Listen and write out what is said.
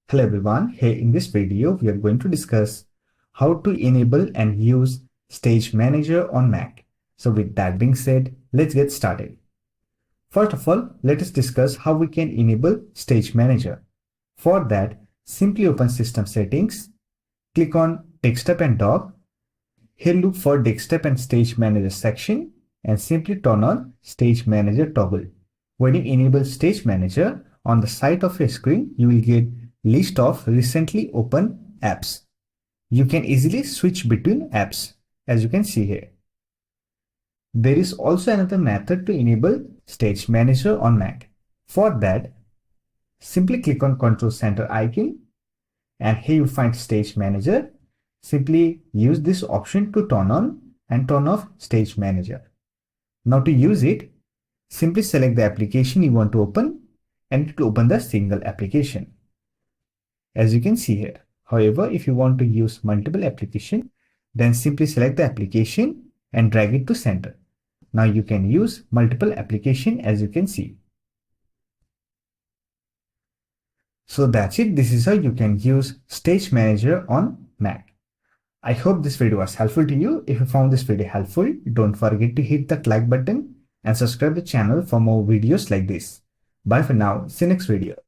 Hello everyone, here in this video we are going to discuss how to enable and use Stage Manager on Mac. So with that being said, let's get started. First of all, let us discuss how we can enable Stage Manager. For that, simply open System Settings, click on Desktop and Dock. Here look for Desktop and Stage Manager section and simply turn on Stage Manager toggle. When you enable Stage Manager, on the side of your screen, you will get list of recently opened apps. You can easily switch between apps, as you can see here. There is also another method to enable Stage Manager on Mac. For that, simply click on Control Center icon and here you find Stage Manager. Simply use this option to turn on and turn off Stage Manager. Now to use it, simply select the application you want to open and it will open the single application, as you can see here. However, if you want to use multiple applications, then simply select the application and drag it to center. Now you can use multiple applications, as you can see. So that's it. This is how you can use Stage Manager on Mac. I hope this video was helpful to you. If you found this video helpful, don't forget to hit the like button and subscribe the channel for more videos like this. Bye for now. See you next video.